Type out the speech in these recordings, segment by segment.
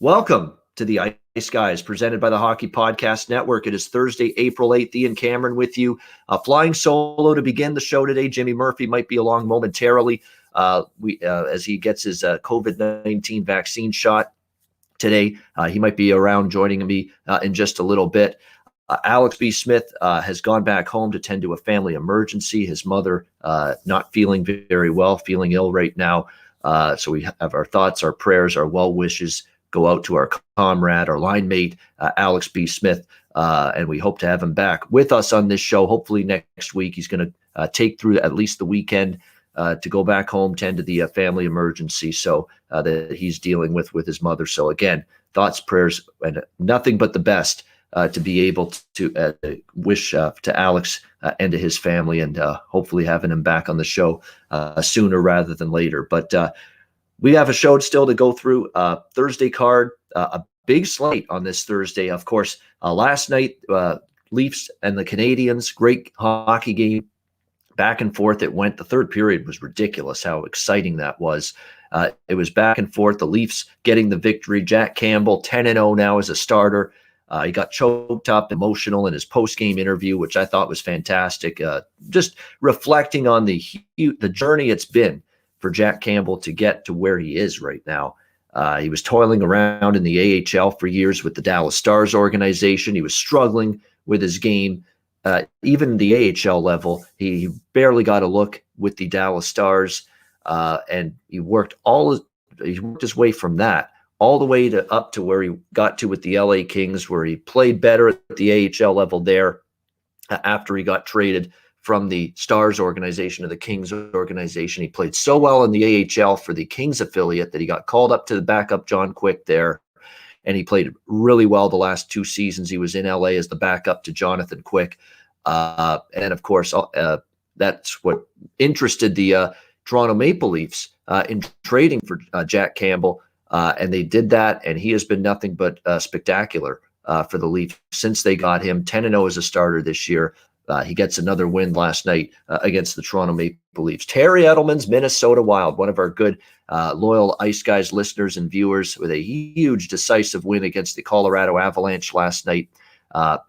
Welcome to the Ice Guys, presented by the Hockey Podcast Network. It is Thursday, April 8th. Ian Cameron with you. Flying solo to begin the show today. Jimmy Murphy might be along momentarily as he gets his COVID-19 vaccine shot today. He might be around joining me in just a little bit. Alex B. Smith has gone back home to tend to a family emergency. His mother not feeling very well, feeling ill right now. So we have our thoughts, our prayers, our well wishes go out to our comrade, our line mate, Alex B. Smith, and we hope to have him back with us on this show. Hopefully next week. He's going to take through at least the weekend to go back home, tend to the family emergency that he's dealing with his mother. So again, thoughts, prayers, and nothing but the best to be able to wish to Alex and to his family, and hopefully having him back on the show sooner rather than later. But we have a show still to go through. Thursday card, a big slate on this Thursday. Of course, last night, Leafs and the Canadiens, great hockey game. Back and forth it went. The third period was ridiculous how exciting that was. It was back and forth. The Leafs getting the victory. Jack Campbell, 10-0 now as a starter. He got choked up, emotional in his post-game interview, which I thought was fantastic. Just reflecting on the journey it's been for Jack Campbell to get to where he is right now. He was toiling around in the AHL for years with the Dallas Stars organization. He was struggling with his game. Even the AHL level, he barely got a look with the Dallas Stars, and he worked his way from that all the way up to where he got to with the LA Kings, where he played better at the AHL level there after he got traded from the Stars organization to the Kings organization. He played so well in the AHL for the Kings affiliate that he got called up to the backup John Quick there, and he played really well the last 2 seasons. He was in LA as the backup to Jonathan Quick. And of course, that's what interested the Toronto Maple Leafs in trading for Jack Campbell. And they did that, and he has been nothing but spectacular for the Leafs since they got him. 10-0 as a starter this year. He gets another win last night against the Toronto Maple Leafs. Terry Edelman's Minnesota Wild, one of our good loyal Ice Guys listeners and viewers, with a huge decisive win against the Colorado Avalanche last night.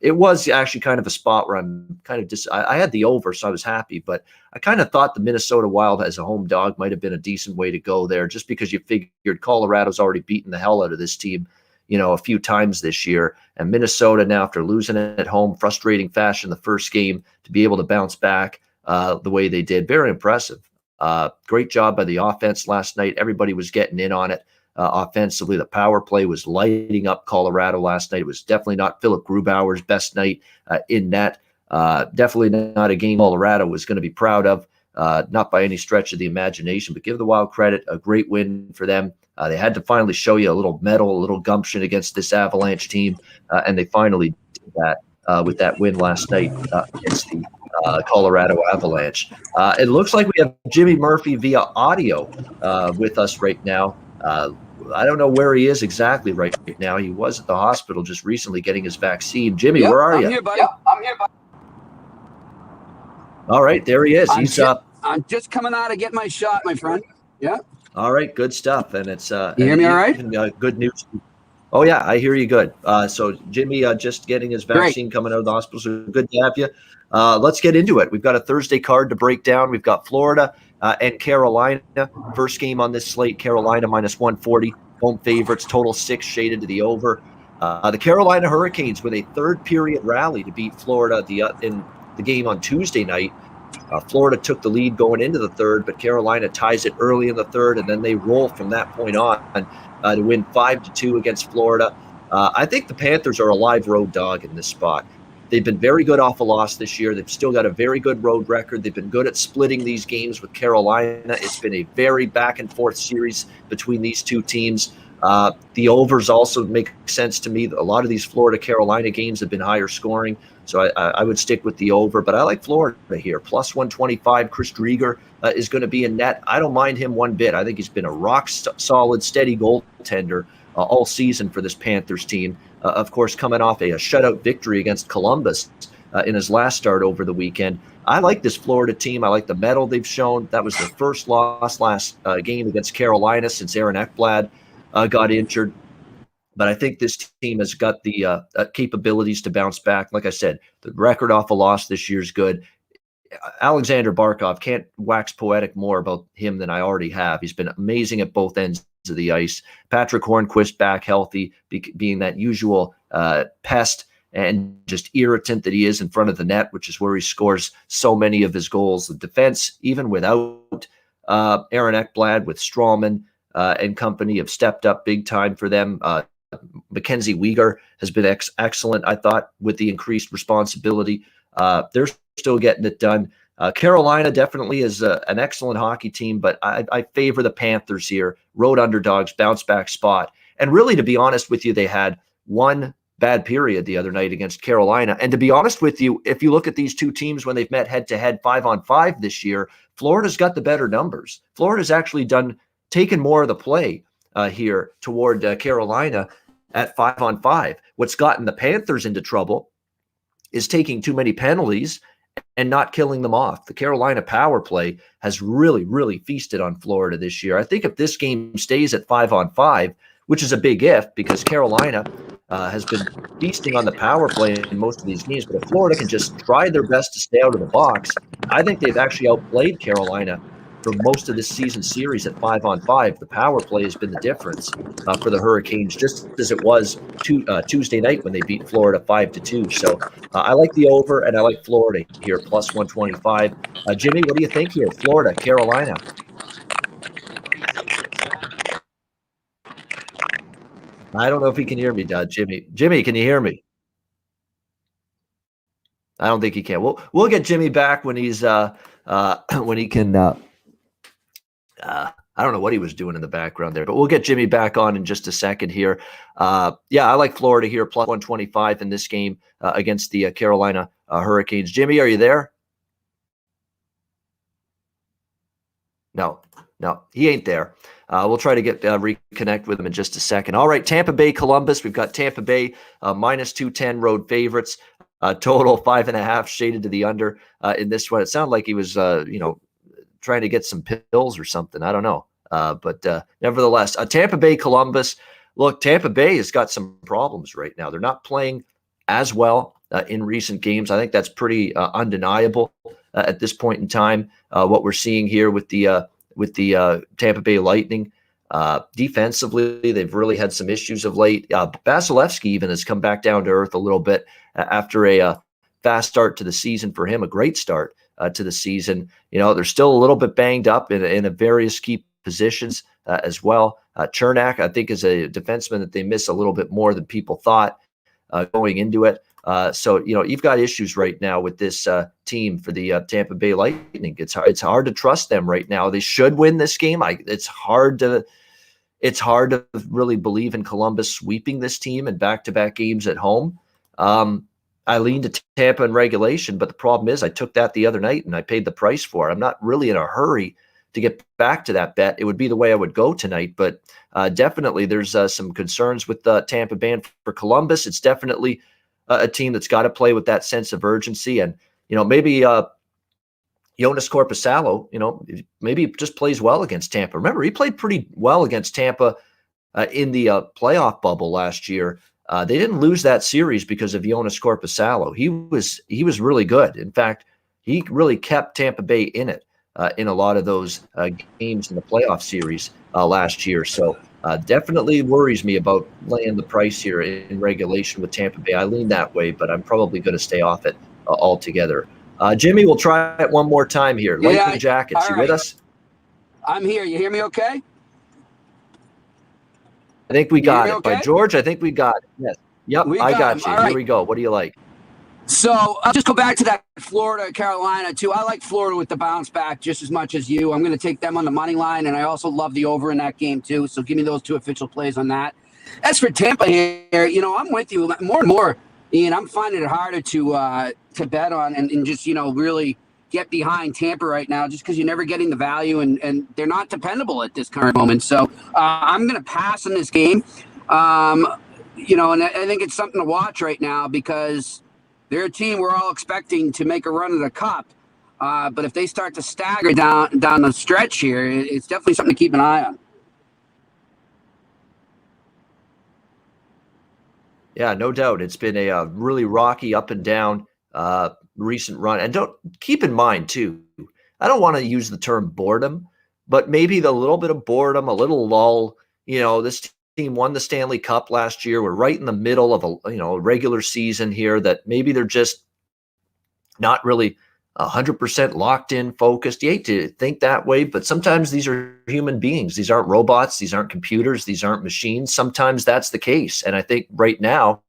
It was actually kind of a spot where I'm kind of I had the over, so I was happy, but I kind of thought the Minnesota Wild as a home dog might have been a decent way to go there, just because you figured Colorado's already beaten the hell out of this team, a few times this year. And Minnesota now, after losing it at home, frustrating fashion the first game, to be able to bounce back the way they did, very impressive. Great job by the offense last night. Everybody was getting in on it. Offensively, the power play was lighting up Colorado last night. It was definitely not Philip Grubauer's best night in net. Definitely not a game Colorado was going to be proud of, not by any stretch of the imagination, but give the Wild credit. A great win for them. They had to finally show you a little mettle, a little gumption against this Avalanche team, and they finally did that with that win last night against the Colorado Avalanche. It looks like we have Jimmy Murphy via audio with us right now. I don't know where he is exactly right now. He was at the hospital just recently getting his vaccine. Jimmy, where are you? I'm here, buddy. I'm here, buddy. All right, there he is. I'm just coming out of getting my shot, my friend. Yeah. All right, good stuff. And it's you hear me all right? Good news. Oh yeah, I hear you good. So Jimmy just getting his vaccine, coming out of the hospital. So good to have you. Let's get into it. We've got a Thursday card to break down. We've got Florida and Carolina. First game on this slate, Carolina -140. Home favorites, total 6 shaded to the over. The Carolina Hurricanes with a third period rally to beat Florida in the game on Tuesday night. Florida took the lead going into the third, but Carolina ties it early in the third, and then they roll from that point on to win 5-2 against Florida. I think the Panthers are a live road dog in this spot. They've been very good off a loss this year. They've still got a very good road record. They've been good at splitting these games with Carolina. It's been a very back-and-forth series between these two teams. The overs also make sense to me. A lot of these Florida-Carolina games have been higher scoring, so I would stick with the over. But I like Florida here. +125, Chris Drieger is going to be in net. I don't mind him one bit. I think he's been a rock-solid, steady goaltender all season for this Panthers team. Of course, coming off a shutout victory against Columbus in his last start over the weekend. I like this Florida team. I like the mettle they've shown. That was their first loss last game against Carolina since Aaron Ekblad got injured. But I think this team has got the capabilities to bounce back. Like I said, the record off a loss this year is good. Alexander Barkov, can't wax poetic more about him than I already have. He's been amazing at both ends of the ice. Patrick Hornquist back healthy, being that usual pest and just irritant that he is in front of the net, which is where he scores so many of his goals. The defense, even without Aaron Ekblad, with Strawman and company, have stepped up big time for them. Mackenzie Weegar has been excellent, I thought, with the increased responsibility. They're still getting it done. Carolina definitely is an excellent hockey team, but I favor the Panthers here. Road underdogs, bounce back spot. And really, to be honest with you, they had one bad period the other night against Carolina. And to be honest with you, if you look at these two teams when they've met head-to-head 5-on-5 this year, Florida's got the better numbers. Florida's actually taken more of the play here toward Carolina at 5-on-5. What's gotten the Panthers into trouble is taking too many penalties and not killing them off. The Carolina power play has really, really feasted on Florida this year. I think if this game stays at 5-on-5, which is a big if, because Carolina has been feasting on the power play in most of these games, but if Florida can just try their best to stay out of the box, I think they've actually outplayed Carolina for most of this season series at 5-on-5. The power play has been the difference for the Hurricanes, just as it was Tuesday night when they beat Florida 5-2. So I like the over, and I like Florida here, plus 125. Jimmy, what do you think here? Florida, Carolina. I don't know if he can hear me, Jimmy. Jimmy, can you hear me? I don't think he can. We'll get Jimmy back when he's when he can. I don't know what he was doing in the background there, but we'll get Jimmy back on in just a second here. Yeah, I like Florida here, plus 125 in this game against the Carolina Hurricanes. Jimmy, are you there? No, he ain't there. We'll try to get reconnect with him in just a second. All right, Tampa Bay, Columbus. We've got Tampa Bay minus 210 road favorites. Total 5.5 shaded to the under in this one. It sounded like he was, trying to get some pills or something. I don't know. But nevertheless, Tampa Bay, Columbus. Look, Tampa Bay has got some problems right now. They're not playing as well in recent games. I think that's pretty undeniable at this point in time. What we're seeing here with the Tampa Bay Lightning. Defensively, they've really had some issues of late. Vasilevsky even has come back down to earth a little bit after a fast start to the season for him, a great start to the season. They're still a little bit banged up in various key positions as well. Chernak, I think, is a defenseman that they miss a little bit more than people thought going into it. So you've got issues right now with this team for the Tampa Bay Lightning. It's hard to trust them right now. They should win this game. It's hard to really believe in Columbus sweeping this team in back-to-back games at home. I lean to Tampa in regulation, but the problem is I took that the other night and I paid the price for it. I'm not really in a hurry to get back to that bet. It would be the way I would go tonight, but definitely there's some concerns with Tampa Bay. For Columbus, it's definitely a team that's got to play with that sense of urgency. And, maybe Jonas Korpisalo, maybe he just plays well against Tampa. Remember, he played pretty well against Tampa in the playoff bubble last year. They didn't lose that series because of Jonas Korpisalo. He was really good. In fact, he really kept Tampa Bay in it in a lot of those games in the playoff series last year. So definitely worries me about laying the price here in regulation with Tampa Bay. I lean that way, but I'm probably going to stay off it altogether. Jimmy, we'll try it one more time here. Lightning Jackets, you with us? I'm here. You hear me okay? I think we got it. Okay? By George, I think we got it. Yes. Yep, I got you. Here we go. What do you like? So I'll just go back to that Florida, Carolina, too. I like Florida with the bounce back just as much as you. I'm going to take them on the money line, and I also love the over in that game, too. So give me those two official plays on that. As for Tampa here, I'm with you. More and more, Ian, I'm finding it harder to bet on and just, really get behind Tampa right now just because you're never getting the value, and they're not dependable at this current moment. So I'm going to pass on this game. And I think it's something to watch right now because they're a team we're all expecting to make a run at the cup. But if they start to stagger down the stretch here, it's definitely something to keep an eye on. Yeah, no doubt. It's been a really rocky up and down recent run. And don't keep in mind too, I don't want to use the term boredom, but maybe the little bit of boredom, a little lull. This team won the Stanley Cup last year. We're right in the middle of a regular season here that maybe they're just not really 100% locked in, focused. You hate to think that way, but sometimes these are human beings. These aren't robots. These aren't computers. These aren't machines. Sometimes that's the case. And I think right now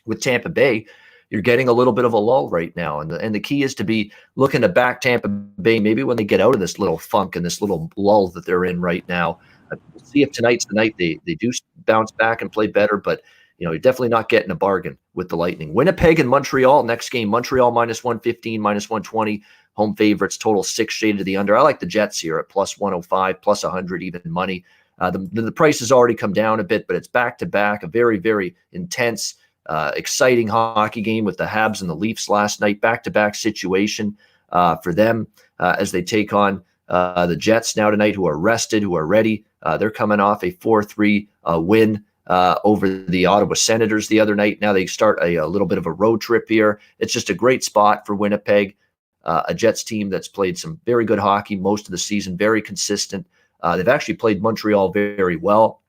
with Tampa Bay, you're getting a little bit of a lull right now. And the key is to be looking to back Tampa Bay maybe when they get out of this little funk and this little lull that they're in right now. We'll see if tonight's the night they do bounce back and play better, but you're definitely not getting a bargain with the Lightning. Winnipeg and Montreal, next game, Montreal -115, -120, home favorites, total 6 shaded to the under. I like the Jets here at +105, +100 even money. The price has already come down a bit, but it's back-to-back, a very, very intense, exciting hockey game with the Habs and the Leafs last night, back-to-back situation for them as they take on the Jets now tonight, who are rested, who are ready. They're coming off a 4-3 win over the Ottawa Senators the other night. Now they start a little bit of a road trip here. It's just a great spot for Winnipeg, a Jets team that's played some very good hockey most of the season, very consistent. They've actually played Montreal very well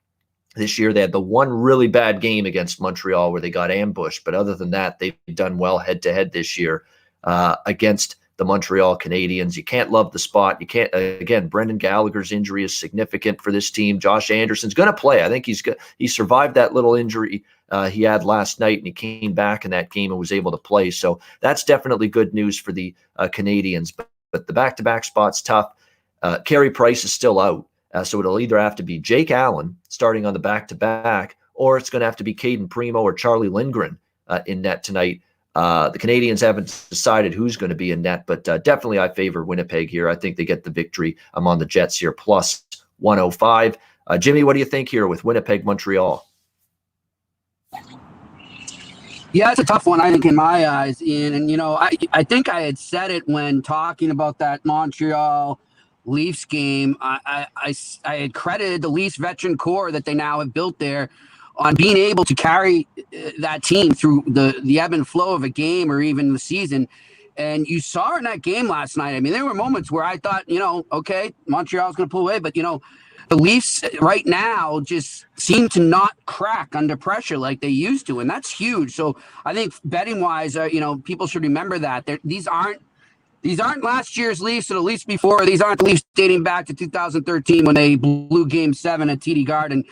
this year. They had the one really bad game against Montreal where they got ambushed, but other than that, they've done well head-to-head this year against the Montreal Canadiens. You can't love the spot. You can't, again, Brendan Gallagher's injury is significant for this team. Josh Anderson's going to play. I think he survived that little injury he had last night, and he came back in that game and was able to play. So that's definitely good news for the Canadiens. But the back-to-back spot's tough. Carey Price is still out. So it'll either have to be Jake Allen starting on the back-to-back, or it's going to have to be Caden Primo or Charlie Lindgren in net tonight. The Canadians haven't decided who's going to be in net, but definitely I favor Winnipeg here. I think they get the victory. I'm on the Jets here, +105. Jimmy, what do you think here with Winnipeg, Montreal? Yeah, it's a tough one, I think, in my eyes, Ian. And, I think I had said it when talking about that Montreal Leafs game. I had credited the Leafs veteran core that they now have built there on being able to carry that team through the ebb and flow of a game or even the season. And you saw in that game last night, I mean, there were moments where I thought, okay, Montreal's going to pull away. But, the Leafs right now just seem to not crack under pressure like they used to. And that's huge. So I think betting-wise, people should remember that. These aren't last year's Leafs or the Leafs before. These aren't the Leafs dating back to 2013 when they blew Game 7 at TD Garden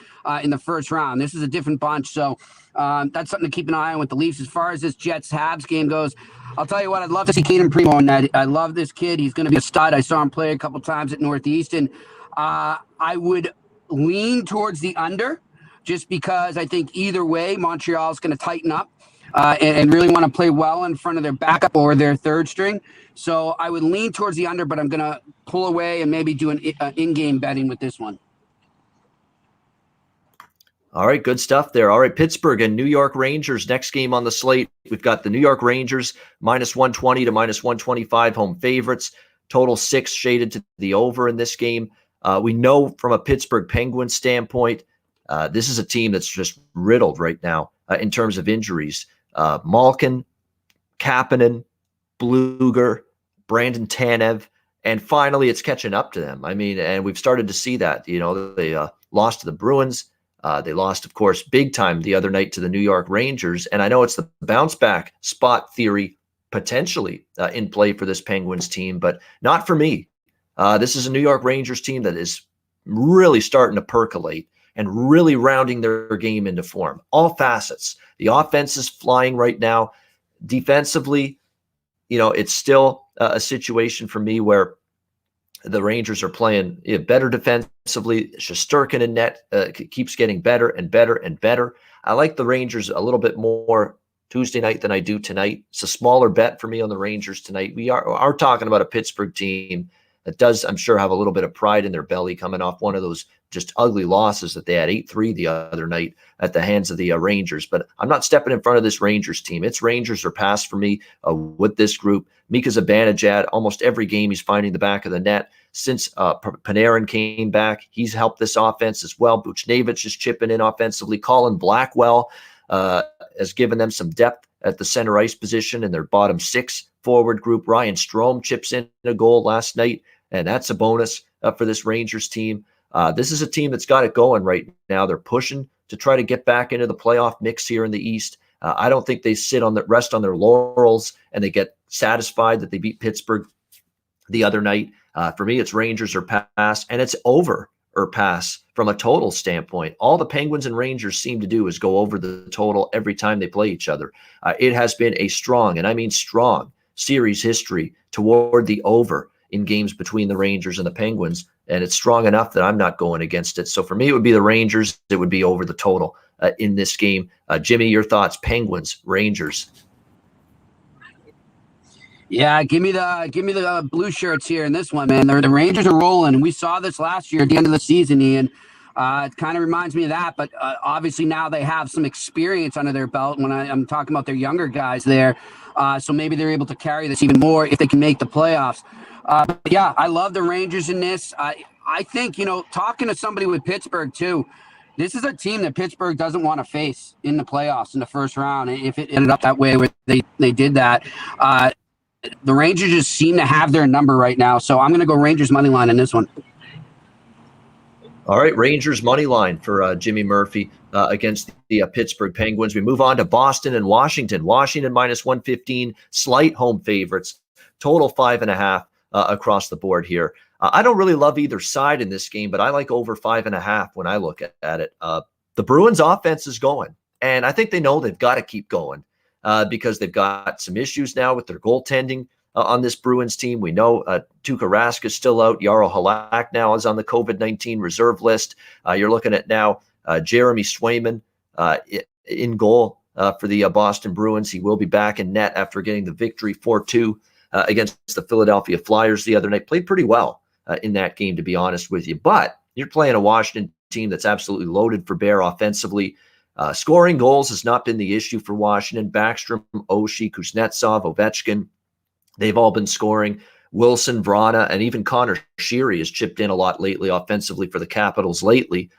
in the first round. This is a different bunch. So that's something to keep an eye on with the Leafs. As far as this Jets-Habs game goes, I'll tell you what, I'd love to see Caden Primo in that. I love this kid. He's going to be a stud. I saw him play a couple times at Northeastern. I would lean towards the under just because I think either way, Montreal's going to tighten up. And really want to play well in front of their backup or their third string. So I would lean towards the under, but I'm going to pull away and maybe do an in-game betting with this one. All right, good stuff there. All right, Pittsburgh and New York Rangers, next game on the slate. We've got the New York Rangers -120 to -125 home favorites. Total 6 shaded to the over in this game. We know from a Pittsburgh Penguins standpoint, this is a team that's just riddled right now in terms of injuries. Malkin, Kapanen, Bluger, Brandon Tanev, and finally it's catching up to them. I mean, and we've started to see that. They lost to the Bruins. They lost, of course, big time the other night to the New York Rangers. And I know it's the bounce back spot theory potentially in play for this Penguins team, but not for me. This is a New York Rangers team that is really starting to percolate and really rounding their game into form. All facets. The offense is flying right now. Defensively, it's still a situation for me where the Rangers are playing better defensively. Shesterkin in net keeps getting better and better and better. I like the Rangers a little bit more Tuesday night than I do tonight. It's a smaller bet for me on the Rangers tonight. We are talking about a Pittsburgh team that does, I'm sure, have a little bit of pride in their belly coming off one of those just ugly losses that they had 8-3 the other night at the hands of the Rangers. But I'm not stepping in front of this Rangers team. It's Rangers or pass for me with this group. Mika Zibanejad, almost every game he's finding the back of the net. Since Panarin came back, he's helped this offense as well. Buchnevich is chipping in offensively. Colin Blackwell has given them some depth at the center ice position in their bottom 6 forward group. Ryan Strome chips in a goal last night, and that's a bonus for this Rangers team. This is a team that's got it going right now. They're pushing to try to get back into the playoff mix here in the East. I don't think they rest on their laurels and they get satisfied that they beat Pittsburgh the other night. For me, it's Rangers or pass, and it's over or pass from a total standpoint. All the Penguins and Rangers seem to do is go over the total every time they play each other. It has been a strong, and I mean strong, series history toward the over in games between the Rangers and the Penguins, and it's strong enough that I'm not going against it. So for me, it would be the Rangers. It would be over the total in this game. Jimmy, your thoughts? Penguins, Rangers. Yeah, give me the blue shirts here in this one, man. The Rangers are rolling. We saw this last year at the end of the season, Ian. It kind of reminds me of that, but obviously now they have some experience under their belt when I'm talking about their younger guys there. So maybe they're able to carry this even more if they can make the playoffs. But yeah, I love the Rangers in this. I think, talking to somebody with Pittsburgh too, this is a team that Pittsburgh doesn't want to face in the playoffs in the first round. If it ended up that way where they did that, the Rangers just seem to have their number right now. So I'm going to go Rangers money line in this one. All right, Rangers money line for Jimmy Murphy against the Pittsburgh Penguins. We move on to Boston and Washington. Washington minus 115, slight home favorites, total 5.5 across the board here. I don't really love either side in this game, but I like over 5.5 when I look at it. The Bruins offense is going, and I think they know they've got to keep going because they've got some issues now with their goaltending on this Bruins team. We know Tuukka Rask is still out. Jarro Halak now is on the COVID-19 reserve list. You're looking at now Jeremy Swayman in goal for the Boston Bruins. He will be back in net after getting the victory 4-2 against the Philadelphia Flyers the other night. Played pretty well in that game, to be honest with you. But you're playing a Washington team that's absolutely loaded for bear offensively. Scoring goals has not been the issue for Washington. Backstrom, Oshie, Kuznetsov, Ovechkin, they've all been scoring. Wilson, Vrana, and even Connor Sheary has chipped in a lot lately offensively for the Capitals lately.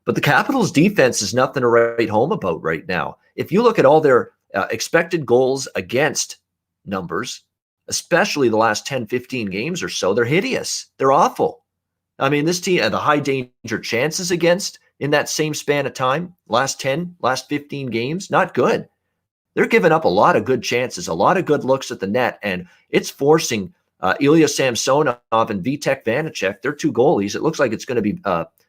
But the Capitals' defense is nothing to write home about right now. If you look at all their expected goals against numbers, especially the last 10, 15 games or so, they're hideous. They're awful. I mean, this team, the high danger chances against in that same span of time, last 15 games, not good. They're giving up a lot of good chances, a lot of good looks at the net, and it's forcing Ilya Samsonov and Vitek Vanacek, they're 2 goalies. It looks like it's going to be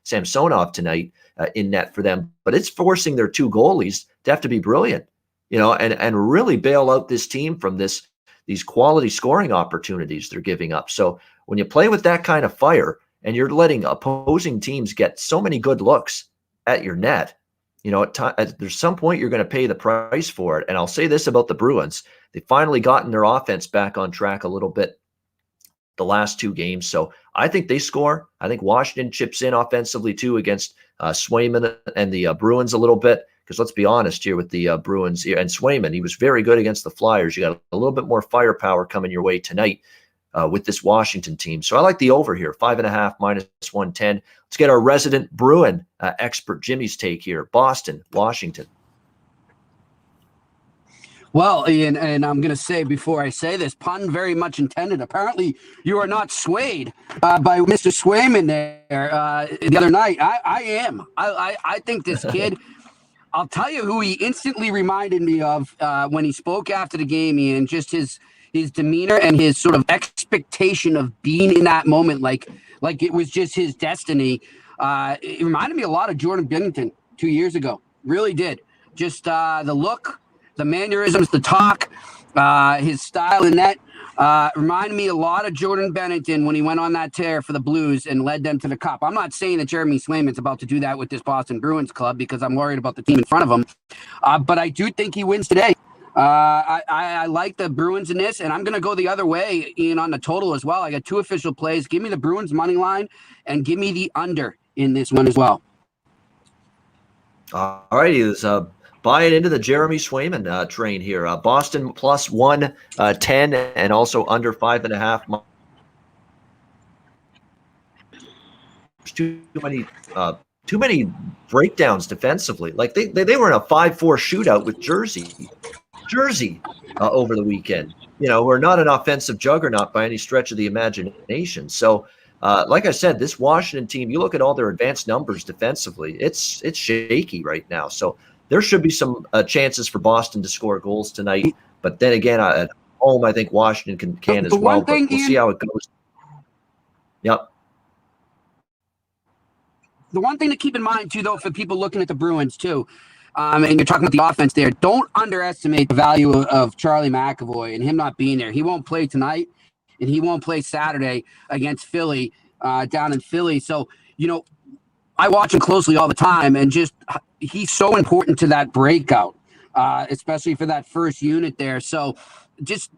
Samsonov tonight in net for them, but it's forcing their 2 goalies to have to be brilliant, and really bail out this team from these quality scoring opportunities they're giving up. So when you play with that kind of fire and you're letting opposing teams get so many good looks at your net, there's some point you're going to pay the price for it. And I'll say this about the Bruins. They've finally gotten their offense back on track a little bit the last 2 games. So I think they score. I think Washington chips in offensively too against Swayman and the Bruins a little bit. Because let's be honest here with the Bruins here. And Swayman, he was very good against the Flyers. You got a little bit more firepower coming your way tonight with this Washington team. So I like the over here, 5.5 minus 110. Let's get our resident Bruin expert Jimmy's take here. Boston, Washington. Well, Ian, and I'm going to say before I say this, pun very much intended. Apparently, you are not swayed by Mr. Swayman there the other night. I am. I think this kid, I'll tell you who he instantly reminded me of when he spoke after the game, Ian, just his demeanor and his sort of expectation of being in that moment, like it was just his destiny. It reminded me a lot of Jordan Binnington 2 years ago. Really did. Just the look, the mannerisms, the talk, his style in net reminded me a lot of Jordan Binnington when he went on that tear for the Blues and led them to the Cup. I'm not saying that Jeremy Swayman's about to do that with this Boston Bruins club because I'm worried about the team in front of him, but I do think he wins today. I like the Bruins in this, and I'm going to go the other way, Ian, on the total as well. I got 2 official plays. Give me the Bruins money line and give me the under in this one as well. All right, he's buying into the Jeremy Swayman train here. Boston plus 110 and also under 5.5. There's too many too many breakdowns defensively. Like they were in a 5-4 shootout with Jersey over the weekend. We're not an offensive juggernaut by any stretch of the imagination. So, like I said, this Washington team, you look at all their advanced numbers defensively, it's shaky right now. So there should be some chances for Boston to score goals tonight. But then again, at home, I think Washington can as well. But we'll see how it goes. Yep. The one thing to keep in mind, too, though, for people looking at the Bruins, too, and you're talking about the offense there, don't underestimate the value of Charlie McAvoy and him not being there. He won't play tonight, and he won't play Saturday against Philly down in Philly. So, I watch him closely all the time, and just he's so important to that breakout, especially for that first unit there. So just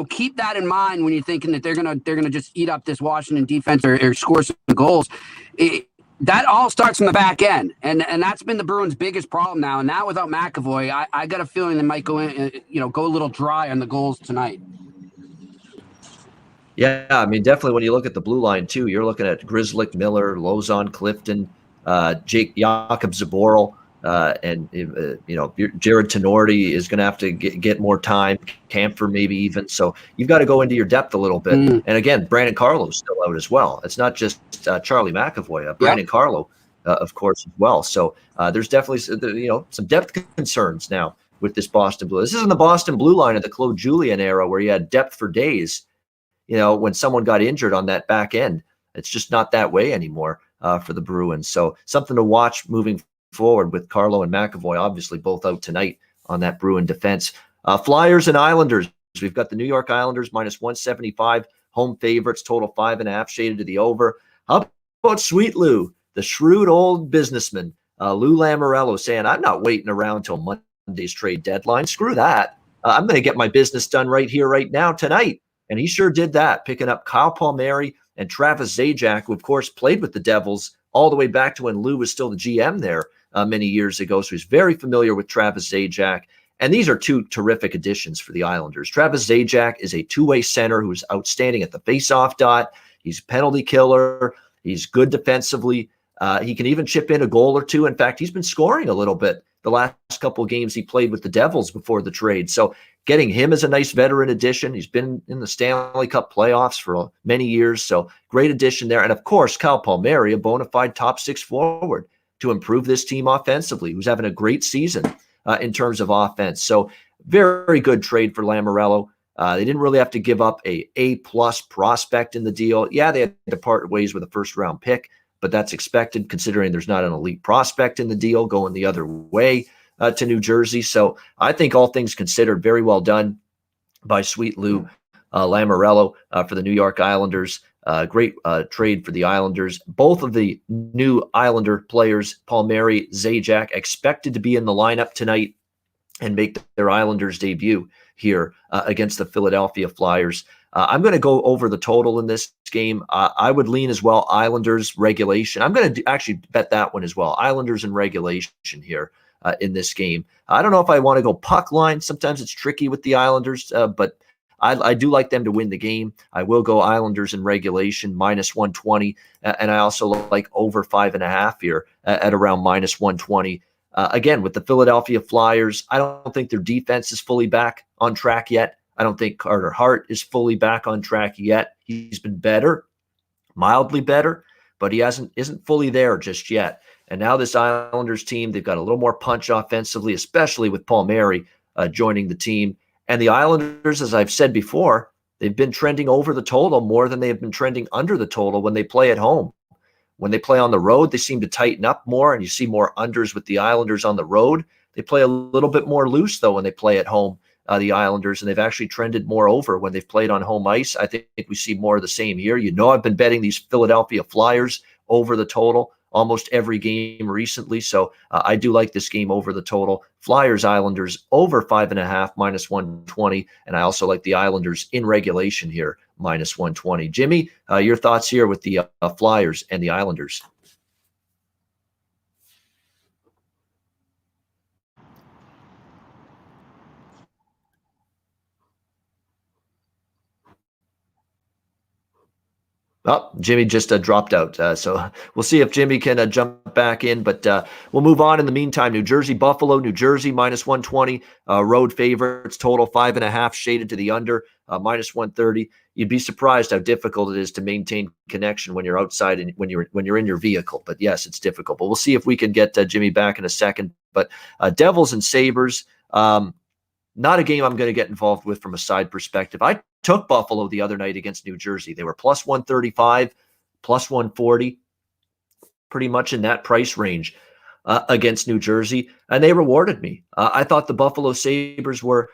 keep that in mind when you're thinking that they're gonna just eat up this Washington defense or score some goals. That all starts from the back end, and that's been the Bruins' biggest problem now. And now without McAvoy, I got a feeling they might go in, go a little dry on the goals tonight. Yeah, I mean, definitely when you look at the blue line too, you're looking at Grzelcyk, Miller, Lozon, Clifton, Jakob Zaboral, and Jared Tenorti is going to have to get more time. Camphor maybe even. So you've got to go into your depth a little bit. And again, Brandon Carlo's still out as well. It's not just Charlie McAvoy. Brandon Carlo, of course, as well. So there's definitely some depth concerns now with this Boston Blue. This isn't the Boston Blue line of the Claude Julien era where you had depth for days. When someone got injured on that back end, it's just not that way anymore for the Bruins. So something to watch moving forward with Carlo and McAvoy, obviously both out tonight on that Bruin defense. Flyers and Islanders. We've got the New York Islanders minus 175, home favorites, total 5.5 shaded to the over. How about Sweet Lou, the shrewd old businessman, Lou Lamoriello, saying, I'm not waiting around till Monday's trade deadline. Screw that. I'm going to get my business done right here, right now, tonight. And he sure did that, picking up Kyle Palmieri and Travis Zajac, who, of course, played with the Devils all the way back to when Lou was still the GM there many years ago. So he's very familiar with Travis Zajac. And these are two terrific additions for the Islanders. Travis Zajac is a two-way center who's outstanding at the faceoff dot. He's a penalty killer. He's good defensively. He can even chip in a goal or two. In fact, he's been scoring a little bit the last couple of games he played with the Devils before the trade. So getting him as a nice veteran addition. He's been in the Stanley Cup playoffs for many years. So great addition there. And of course, Kyle Palmieri, a bona fide top six forward to improve this team offensively, who's having a great season in terms of offense. So very good trade for Lamoriello. They didn't really have to give up a A-plus prospect in the deal. Yeah, they had to part ways with a first-round pick, but that's expected considering there's not an elite prospect in the deal going the other way to New Jersey. So I think all things considered, very well done by Sweet Lou Lamoriello for the New York Islanders. Great trade for the Islanders. Both of the new Islander players, Palmieri, Zajac, expected to be in the lineup tonight and make their Islanders debut here against the Philadelphia Flyers. I'm going to go over the total in this game. I would lean as well Islanders regulation. I'm going to actually bet that one as well. Islanders in regulation here in this game. I don't know if I want to go puck line. Sometimes it's tricky with the Islanders, but I do like them to win the game. I will go Islanders in regulation minus 120, and I also like over 5.5 here at around minus 120. Again, with the Philadelphia Flyers, I don't think their defense is fully back on track yet. I don't think Carter Hart is fully back on track yet. He's been better, mildly better, but he isn't fully there just yet. And now this Islanders team, they've got a little more punch offensively, especially with Palmieri joining the team. And the Islanders, as I've said before, they've been trending over the total more than they have been trending under the total when they play at home. When they play on the road, they seem to tighten up more, and you see more unders with the Islanders on the road. They play a little bit more loose, though, when they play at home, the Islanders, and they've actually trended more over when they've played on home ice. I think we see more of the same here. I've been betting these Philadelphia Flyers over the total almost every game recently, so I do like this game over the total. Flyers, Islanders over 5.5, minus 120, and I also like the Islanders in regulation here, minus 120. Jimmy, your thoughts here with the Flyers and the Islanders? Oh, Jimmy just dropped out. So we'll see if Jimmy can jump back in. But we'll move on in the meantime. New Jersey, Buffalo, New Jersey, minus 120. Road favorites, total 5.5, shaded to the under, minus 130. You'd be surprised how difficult it is to maintain connection when you're outside and when you're in your vehicle. But yes, it's difficult. But we'll see if we can get Jimmy back in a second. But Devils and Sabres, not a game I'm going to get involved with from a side perspective. I took Buffalo the other night against New Jersey. They were plus 135, plus 140, pretty much in that price range against New Jersey, and they rewarded me. I thought the Buffalo Sabres were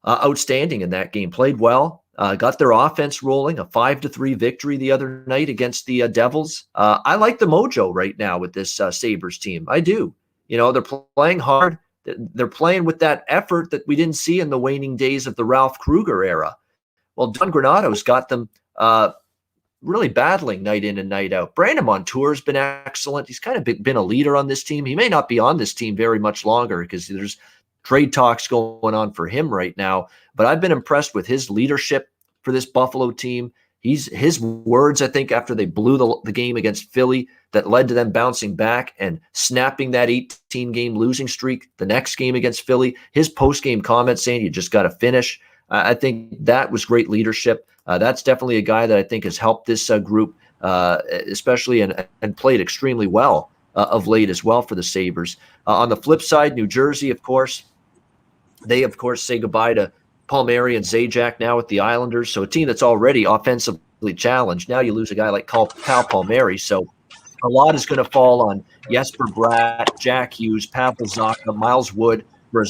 outstanding in that game, played well, got their offense rolling, a 5-3 victory the other night against the Devils. I like the mojo right now with this Sabres team. I do. They're playing hard. They're playing with that effort that we didn't see in the waning days of the Ralph Kruger era. Well, Don Granato's got them really battling night in and night out. Brandon Montour's been excellent. He's kind of been a leader on this team. He may not be on this team very much longer because there's trade talks going on for him right now. But I've been impressed with his leadership for this Buffalo team. His words, I think, after they blew the game against Philly that led to them bouncing back and snapping that 18-game losing streak the next game against Philly, his post-game comments saying you just got to finish. I think that was great leadership. That's definitely a guy that I think has helped this group, especially and played extremely well of late as well for the Sabres. On the flip side, New Jersey, of course, they, of course, say goodbye to Palmieri and Zajac now with the Islanders. So a team that's already offensively challenged. Now you lose a guy like Cal Palmieri. So a lot is going to fall on Jesper Bratt, Jack Hughes, Pavel Zacha, Miles Wood for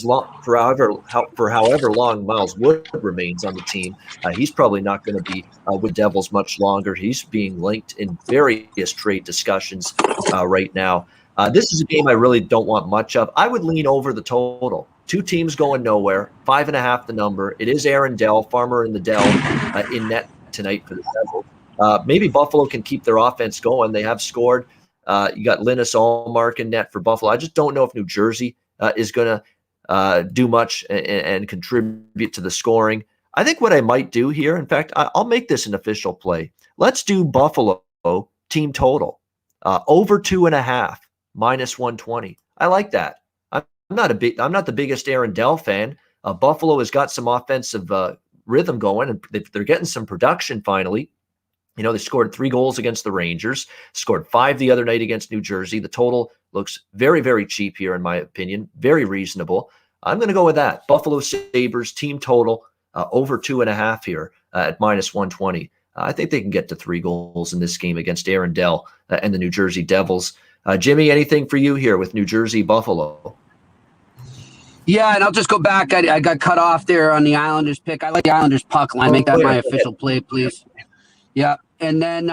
however long Miles Wood remains on the team. He's probably not going to be with Devils much longer. He's being linked in various trade discussions right now. This is a game I really don't want much of. I would lean over the total. Two teams going nowhere, 5.5 the number. It is Aaron Dell, Farmer in the Dell in net tonight for the Devils. Maybe Buffalo can keep their offense going. They have scored. You got Linus Ullmark in net for Buffalo. I just don't know if New Jersey is going to do much and contribute to the scoring. I think what I might do here, in fact, I'll make this an official play. Let's do Buffalo team total over 2.5 minus 120. I like that. I'm not the biggest Aaron Dell fan. Buffalo has got some offensive rhythm going, and they're getting some production finally. They scored 3 goals against the Rangers, scored 5 the other night against New Jersey. The total looks very, very cheap here, in my opinion, very reasonable. I'm going to go with that. Buffalo Sabres team total over 2.5 here at minus 120. I think they can get to 3 goals in this game against Aaron Dell and the New Jersey Devils. Jimmy, anything for you here with New Jersey Buffalo? Yeah, and I'll just go back. I got cut off there on the Islanders pick. I like the Islanders puck line. Make that my official play, please. Yeah. And then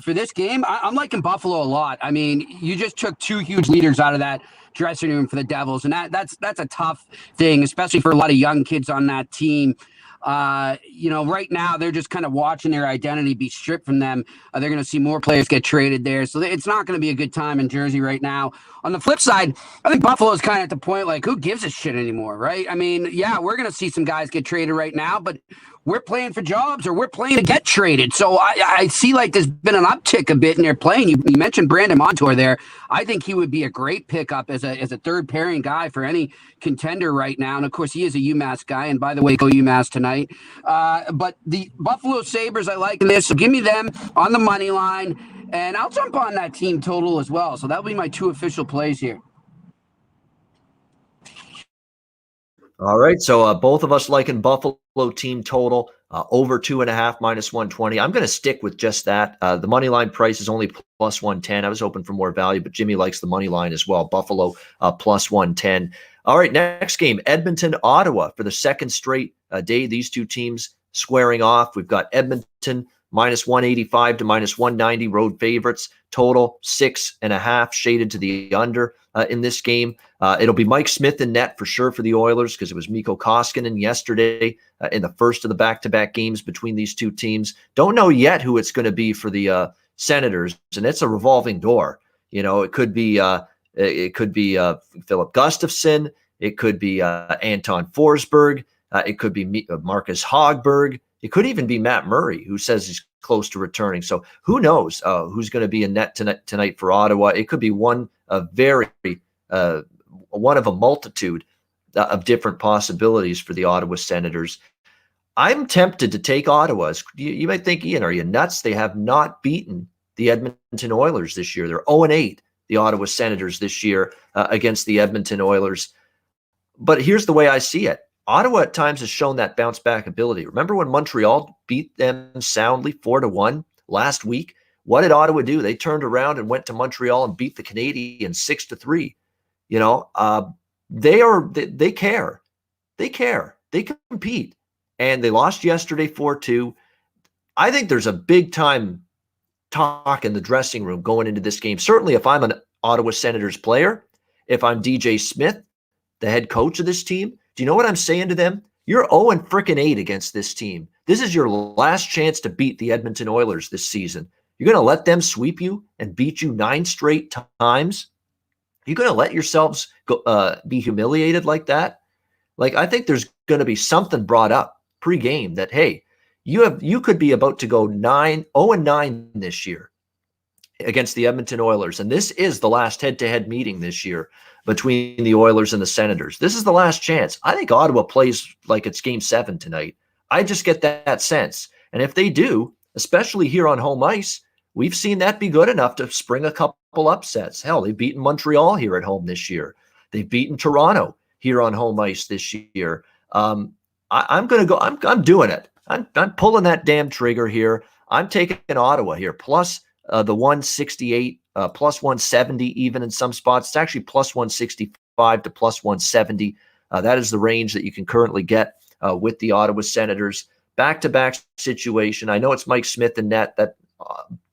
for this game, I'm liking Buffalo a lot. I mean, you just took 2 huge leaders out of that dressing room for the Devils, and that's a tough thing, especially for a lot of young kids on that team. Right now they're just kind of watching their identity be stripped from them. They're going to see more players get traded there. So it's not going to be a good time in Jersey right now. On the flip side, I think Buffalo is kind of at the point, like, who gives a shit anymore, right? I mean, yeah, we're going to see some guys get traded right now, but we're playing for jobs or we're playing to get traded. So I see like there's been an uptick a bit in their playing. You mentioned Brandon Montour there. I think he would be a great pickup as a third pairing guy for any contender right now. And of course, he is a UMass guy. And by the way, go UMass tonight. But the Buffalo Sabres, I like in this. So give me them on the money line. And I'll jump on that team total as well. So that'll be my 2 official plays here. All right, so both of us liking Buffalo team total over 2.5 minus 120. I'm going to stick with just that. The money line price is only plus 110. I was hoping for more value, but Jimmy likes the money line as well. Buffalo plus 110. All right, next game, Edmonton, Ottawa for the second straight day. These two teams squaring off. We've got Edmonton minus 185 to minus 190 road favorites. Total 6.5 shaded to the under in this game. It'll be Mike Smith in net for sure for the Oilers because it was Mikko Koskinen yesterday in the first of the back-to-back games between these two teams. Don't know yet who it's going to be for the Senators, and it's a revolving door. It could be Philip Gustafsson. It could be Anton Forsberg. It could be Marcus Hogberg. It could even be Matt Murray, who says he's close to returning. So who knows who's going to be in net tonight for Ottawa? It could be one of a multitude of different possibilities for the Ottawa Senators. I'm tempted to take Ottawa. You might think, Ian, are you nuts? They have not beaten the Edmonton Oilers this year. They're 0-8, the Ottawa Senators this year against the Edmonton Oilers. But here's the way I see it. Ottawa at times has shown that bounce back ability. Remember when Montreal beat them soundly 4-1 last week? What did Ottawa do? They turned around and went to Montreal and beat the Canadiens 6-3. They care. They compete. And they lost yesterday 4-2. I think there's a big time talk in the dressing room going into this game. Certainly if I'm an Ottawa Senators player, if I'm DJ Smith, the head coach of this team, do you know what I'm saying to them? You're 0-8 against this team. This is your last chance to beat the Edmonton Oilers this season. You're going to let them sweep you and beat you 9 straight times? You're going to let yourselves be humiliated like that? Like, I think there's going to be something brought up pre-game that, hey, you could be about to go 0-9 this year against the Edmonton Oilers. And this is the last head-to-head meeting this year between the Oilers and the Senators. This is the last chance. I think Ottawa plays like it's Game 7 tonight. I just get that sense. And if they do, especially here on home ice, we've seen that be good enough to spring a couple upsets. Hell, they've beaten Montreal here at home this year. They've beaten Toronto here on home ice this year. I'm going to go. I'm doing it. I'm pulling that damn trigger here. I'm taking Ottawa here, plus the 168, plus 170 even in some spots. It's actually plus 165 to plus 170. That is the range that you can currently get with the Ottawa Senators. Back-to-back situation. I know it's Mike Smith in net.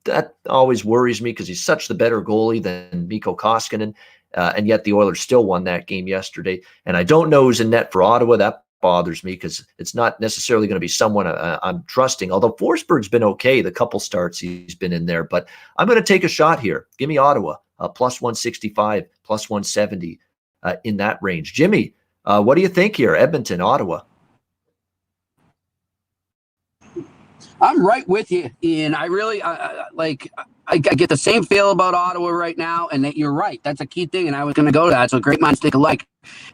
That always worries me because he's such the better goalie than Mikko Koskinen, and yet the Oilers still won that game yesterday. And I don't know who's in net for Ottawa. That bothers me because it's not necessarily going to be someone I'm trusting, although Forsberg's been okay the couple starts he's been in there. But I'm going to take a shot here. Give me Ottawa, plus 165, plus 170 in that range. Jimmy, what do you think here? Edmonton, Ottawa. I'm right with you, Ian. I really I get the same feel about Ottawa right now, and that you're right. That's a key thing, and I was going to go to that. So great minds think alike.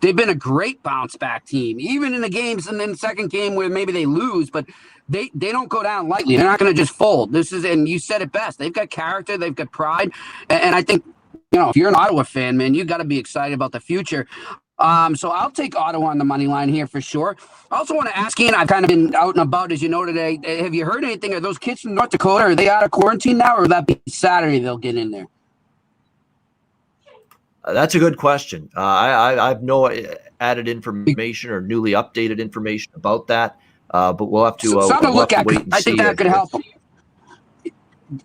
They've been a great bounce back team, even in the games and then second game where maybe they lose, but they don't go down lightly. They're not going to just fold. And you said it best. They've got character, they've got pride, and I think if you're an Ottawa fan, man, you got to be excited about the future. So I'll take Ottawa on the money line here for sure. I also want to ask Ian, I've kind of been out and about, as you know, today. Have you heard anything? Are those kids from North Dakota, are they out of quarantine now, or will that be Saturday they'll get in there? That's a good question. I've no added information or newly updated information about that, but we'll have to something to look at. I think that could help them.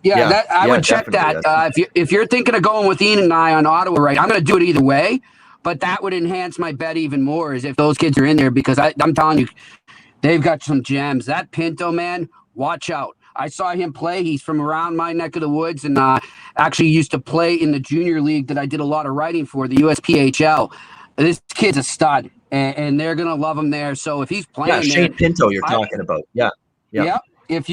I would check that. If you're thinking of going with Ian and I on Ottawa, right, I'm going to do it either way. But that would enhance my bet even more is if those kids are in there, because I'm telling you, they've got some gems. That Pinto, man, watch out. I saw him play. He's from around my neck of the woods and actually used to play in the junior league that I did a lot of writing for, the USPHL. This kid's a stud, and they're going to love him there. So if he's playing Shane Pinto you're talking about. Yeah. And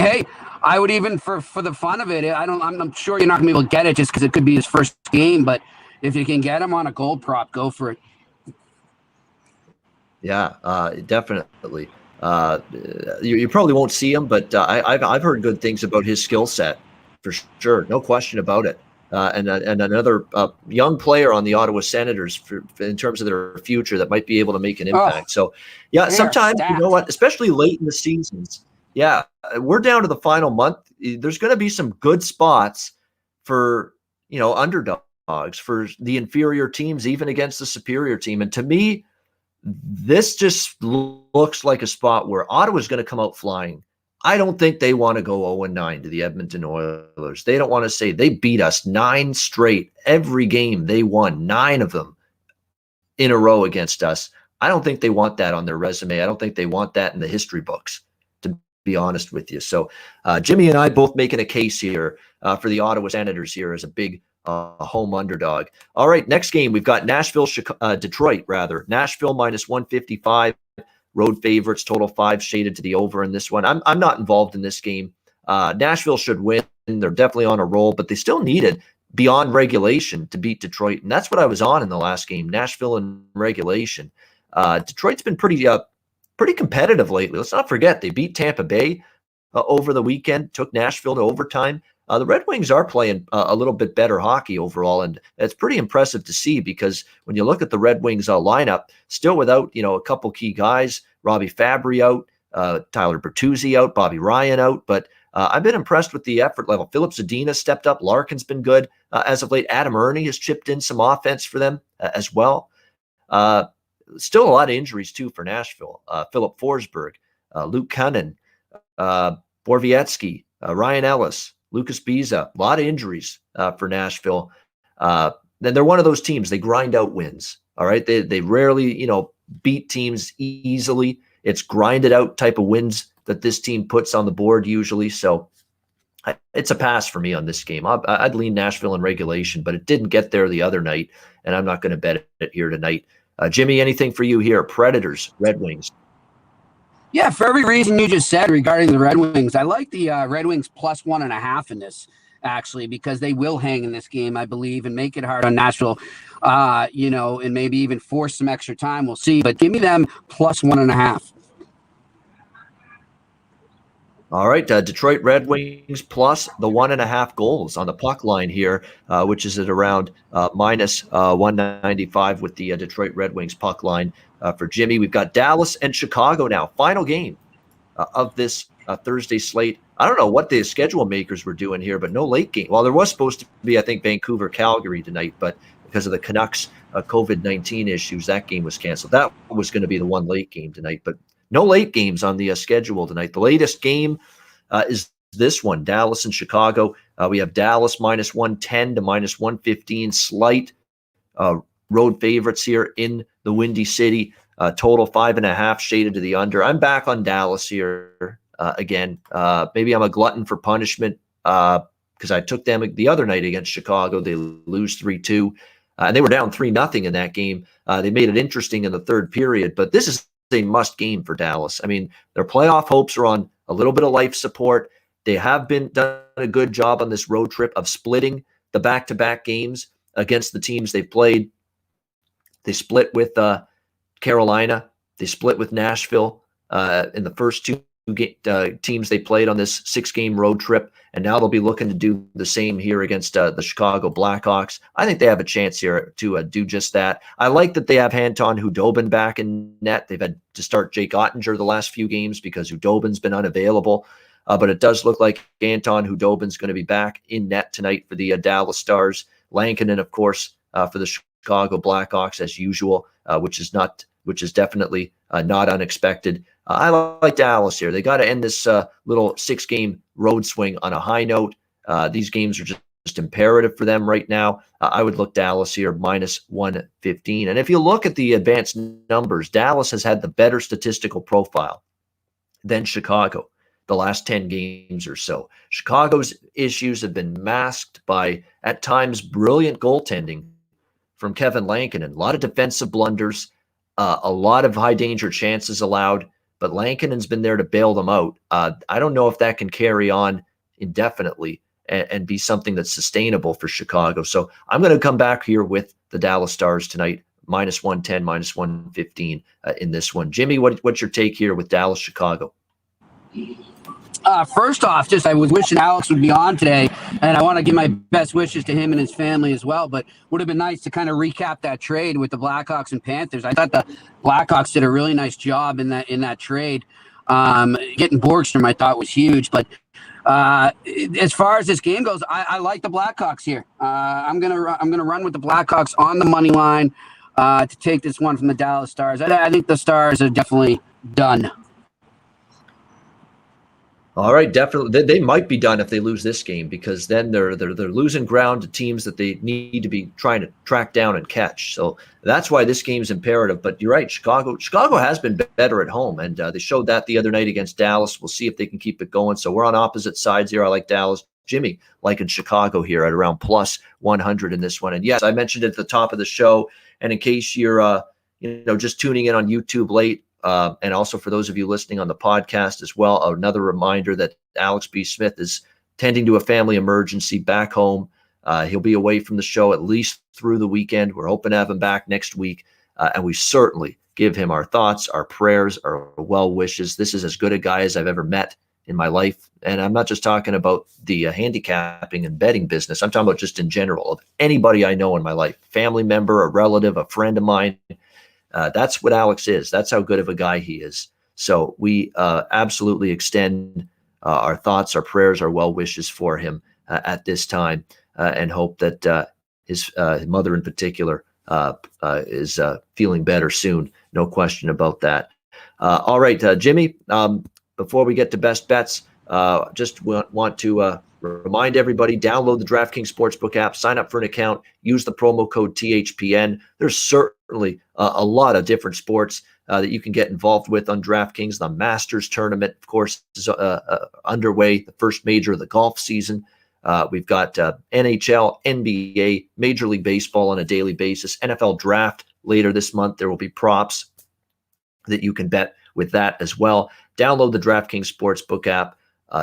hey, I would even, for the fun of it, I'm sure you're not going to be able to get it just because it could be his first game, but if you can get him on a gold prop, go for it. Yeah, definitely. You probably won't see him, but I've heard good things about his skill set for sure. No question about it. And another young player on the Ottawa Senators in terms of their future that might be able to make an impact. So, yeah, sometimes, you know what, especially late in the seasons, we're down to the final month. There's going to be some good spots for, underdogs, for the inferior teams, even against the superior team. And to me, this just looks like a spot where Ottawa's going to come out flying. I don't think they want to go 0-9 to the Edmonton Oilers. They don't want to say they beat us 9 straight. Every game they won, 9 of them in a row against us. I don't think they want that on their resume. I don't think they want that in the history books, to be honest with you. So Jimmy and I both making a case here for the Ottawa Senators here as a big home underdog. All right, next game we've got Detroit rather. Nashville minus 155, road favorites, total 5 shaded to the over in this one. I'm not involved in this game. Nashville should win. They're definitely on a roll, but they still needed beyond regulation to beat Detroit. And that's what I was on in the last game, Nashville in regulation. Detroit's been pretty competitive lately. Let's not forget they beat Tampa Bay over the weekend, took Nashville to overtime. The Red Wings are playing a little bit better hockey overall, and it's pretty impressive to see because when you look at the Red Wings lineup, still without a couple key guys, Robbie Fabry out, Tyler Bertuzzi out, Bobby Ryan out, but I've been impressed with the effort level. Philip Zadina stepped up. Larkin's been good as of late. Adam Ernie has chipped in some offense for them as well. Still a lot of injuries, too, for Nashville. Philip Forsberg, Luke Cunnin, Borvietsky, Ryan Ellis, Lucas Biza. A lot of injuries for Nashville. Then they're one of those teams. They grind out wins. All right. They rarely, beat teams easily. It's grinded out type of wins that this team puts on the board usually. So it's a pass for me on this game. I'd lean Nashville in regulation, but it didn't get there the other night, and I'm not going to bet it here tonight. Jimmy, anything for you here? Predators, Red Wings. Yeah, for every reason you just said regarding the Red Wings, I like the Red Wings plus 1.5 in this, actually, because they will hang in this game, I believe, and make it hard on Nashville, and maybe even force some extra time. We'll see. But give me them plus 1.5. All right, Detroit Red Wings plus the 1.5 goals on the puck line here, which is at around minus 195 with the Detroit Red Wings puck line for Jimmy. We've got Dallas and Chicago now. Final game of this Thursday slate. I don't know what the schedule makers were doing here, but no late game. Well, there was supposed to be, I think, Vancouver-Calgary tonight, but because of the Canucks COVID-19 issues, that game was canceled. That was going to be the one late game tonight, but no late games on the schedule tonight. The latest game is this one, Dallas and Chicago. We have Dallas minus 110 to minus 115, slight road favorites here in the Windy City. Total 5.5 shaded to the under. I'm back on Dallas here again. Maybe I'm a glutton for punishment because I took them the other night against Chicago. They lose 3-2. And they were down 3-0 in that game. They made it interesting in the third period, but this is a must game for Dallas. I mean, their playoff hopes are on a little bit of life support. They have done a good job on this road trip of splitting the back-to-back games against the teams they've played. They split with Carolina. They split with Nashville in the first two teams they played on this 6-game road trip, and now they'll be looking to do the same here against the Chicago Blackhawks. I think they have a chance here to do just that. I like that they have Anton Hudobin back in net. They've had to start Jake Ottinger the last few games because Hudobin's been unavailable, but it does look like Anton Hudobin's going to be back in net tonight for the Dallas Stars. Lankinen, of course, for the Chicago Blackhawks as usual, which is definitely not unexpected. I like Dallas here. They got to end this little 6-game road swing on a high note. These games are just imperative for them right now. I would look Dallas here minus 115. And if you look at the advanced numbers, Dallas has had the better statistical profile than Chicago the last 10 games or so. Chicago's issues have been masked by, at times, brilliant goaltending from Kevin Lankinen. A lot of defensive blunders, a lot of high danger chances allowed, but Lankinen's been there to bail them out. I don't know if that can carry on indefinitely and be something that's sustainable for Chicago. So I'm going to come back here with the Dallas Stars tonight, minus 110, minus 115 in this one. Jimmy, what's your take here with Dallas, Chicago? First off, I was wishing Alex would be on today, and I want to give my best wishes to him and his family as well. But would have been nice to kind of recap that trade with the Blackhawks and Panthers. I thought the Blackhawks did a really nice job in that trade. Getting Borgstrom, I thought, was huge. But as far as this game goes, I like the Blackhawks here. I'm gonna run with the Blackhawks on the money line to take this one from the Dallas Stars. I think the Stars are definitely done. All right, definitely. They might be done if they lose this game because then they're losing ground to teams that they need to be trying to track down and catch. So that's why this game's imperative. But you're right, Chicago has been better at home, and they showed that the other night against Dallas. We'll see if they can keep it going. So we're on opposite sides here. I like Dallas. Jimmy liking Chicago here at around plus 100 in this one. And yes, I mentioned it at the top of the show. And in case you're just tuning in on YouTube late, and also for those of you listening on the podcast as well, another reminder that Alex B. Smith is tending to a family emergency back home. He'll be away from the show at least through the weekend. We're hoping to have him back next week, and we certainly give him our thoughts, our prayers, our well wishes. This is as good a guy as I've ever met in my life. And I'm not just talking about the handicapping and betting business. I'm talking about just in general, of anybody I know in my life, family member, a relative, a friend of mine. That's what Alex is. That's how good of a guy he is. So we absolutely extend our thoughts, our prayers, our well wishes for him at this time, and hope that his mother in particular is feeling better soon. No question about that. All right, Jimmy, before we get to best bets, just want to remind everybody, download the DraftKings Sportsbook app, sign up for an account, use the promo code THPN. There's certainly a lot of different sports that you can get involved with on DraftKings. The Masters tournament, of course, is underway, the first major of the golf season. We've got NHL, NBA, Major League Baseball on a daily basis, NFL draft later this month. There will be props that you can bet with that as well. Download the DraftKings Sportsbook app,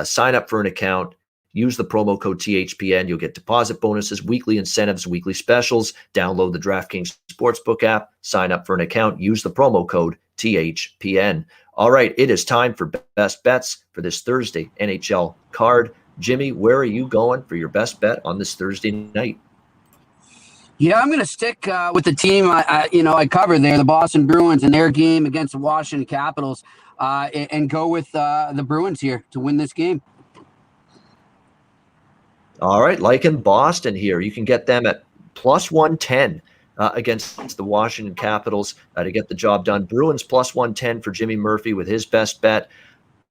sign up for an account, use the promo code THPN. You'll get deposit bonuses, weekly incentives, weekly specials. Download the DraftKings Sportsbook app, sign up for an account, use the promo code THPN. All right, it is time for best bets for this Thursday NHL card. Jimmy, where are you going for your best bet on this Thursday night? Yeah, I'm going to stick with the team I covered there, the Boston Bruins, and their game against the Washington Capitals, and go with the Bruins here to win this game. All right, liking Boston here. You can get them at plus 110 against the Washington Capitals to get the job done. Bruins plus 110 for Jimmy Murphy with his best bet.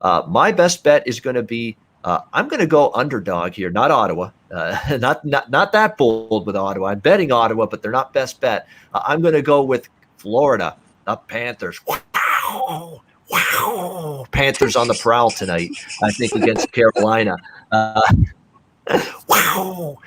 My best bet is going to be I'm going to go underdog here, not Ottawa. Not that bold with Ottawa. I'm betting Ottawa, but they're not best bet. I'm going to go with Florida, the Panthers. Wow. Panthers on the prowl tonight, I think, against Carolina. Wow.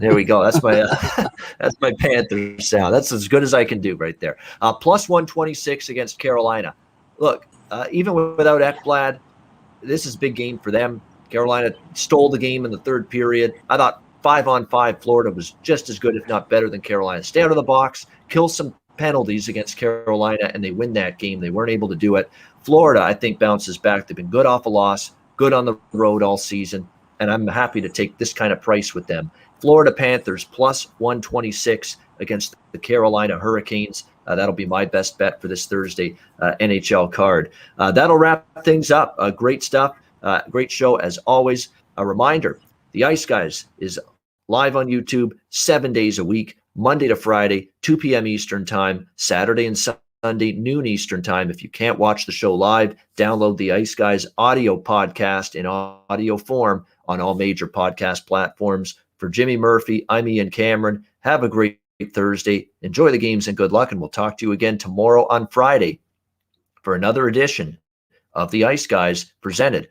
There we go. That's my Panther sound. That's as good as I can do right there. Plus 126 against Carolina. Look, even without Ekblad, this is a big game for them. Carolina stole the game in the third period. I thought 5-on-5 Florida was just as good, if not better, than Carolina. Stay out of the box, kill some penalties against Carolina, and they win that game. They weren't able to do it. Florida, I think, bounces back. They've been good off a loss, good on the road all season, and I'm happy to take this kind of price with them. Florida Panthers plus 126 against the Carolina Hurricanes. That'll be my best bet for this Thursday NHL card. That'll wrap things up. Great stuff. Great show as always. A reminder, the Ice Guys is live on YouTube 7 days a week, Monday to Friday, 2 p.m. Eastern Time, Saturday and Sunday, noon Eastern Time. If you can't watch the show live, download the Ice Guys audio podcast in audio form on all major podcast platforms. For Jimmy Murphy, I'm Ian Cameron. Have a great Thursday. Enjoy the games and good luck, and we'll talk to you again tomorrow on Friday for another edition of the Ice Guys presented